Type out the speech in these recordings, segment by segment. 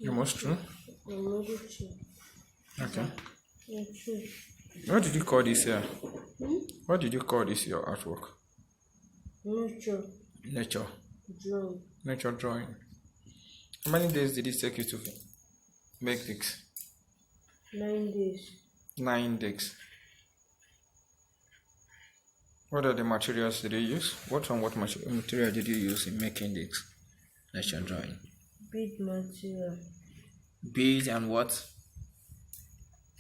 Almost true. Another two. Okay. Yeah, true. What did you call this here? What did you call this your artwork? Nature Nature. drawing. Nature drawing. How many days did it take you to make this? 9 days. 9 days. What are the materials did you use? What material did you use in making this nature drawing? Bead material. Bead and what?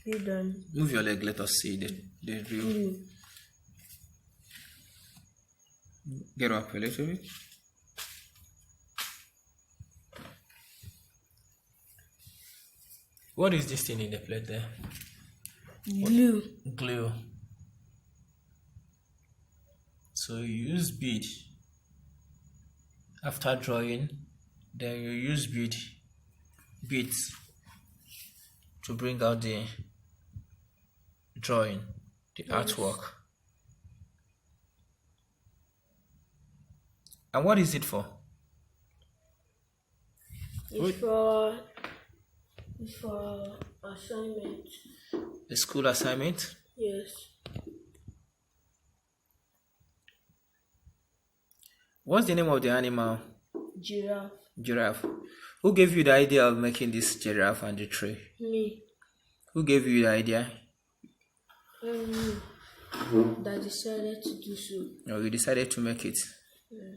Bead and Move your leg, let us see the view. glue. Get up a little bit. What is this thing in the plate there? Glue. Glue. So you use bead after drawing, then you use beads to bring out the drawing, the artwork. And what is it for? It's for assignment. A school assignment? Yes. What's the name of the animal? Giraffe. Giraffe. Who gave you the idea of making this giraffe and the tree? Me. Who gave you the idea? That decided to do so. No, you decided to make it. Yeah.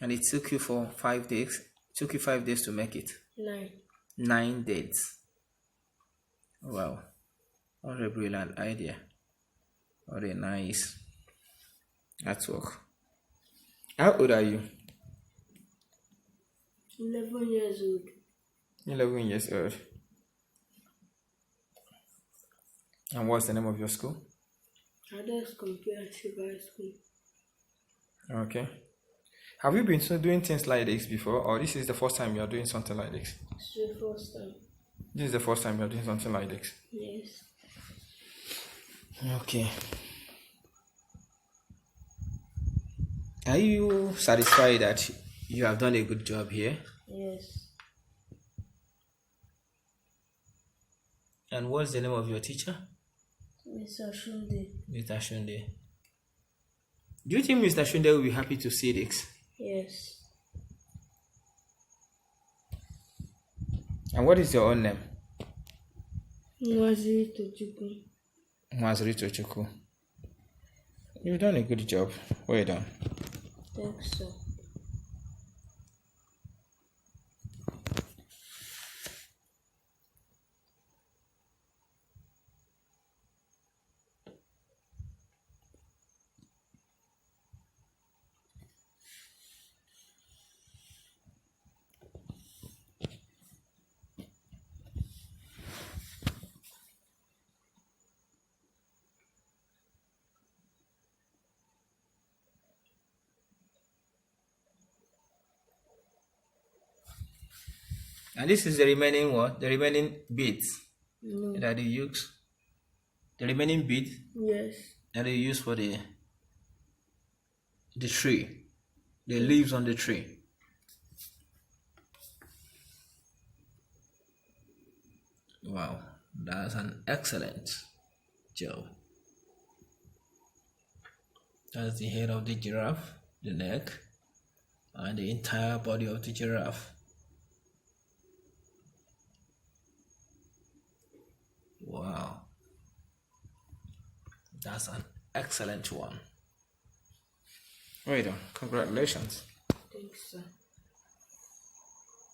And it took you for 5 days. It took you 5 days to make it. 9. 9 days. Wow. What a brilliant idea. What a nice artwork. How old are you? 11 years old. 11 years old. And what's the name of your school? Others Comparative High School. Okay. Have you been doing things like this before, or this is the first time you are doing something like this? It's the first time. This is the first time you are doing something like this? Yes. Okay. Are you satisfied that you have done a good job here? Yes. And what's the name of your teacher? Mr. Shunde. Mr. Shunde. Do you think Mr. Shunde will be happy to see this? Yes. And what is your own name? Tochukwu. Tochukwu. You've done a good job. Well done. Thanks, sir. And this is the remaining what? The remaining beads No. that you use. The remaining bead Yes. that you use for the tree, the leaves on the tree. Wow, that's an excellent job. That's the head of the giraffe, the neck, and the entire body of the giraffe. Wow, that's an excellent one. Well done. Congratulations. Thanks, sir.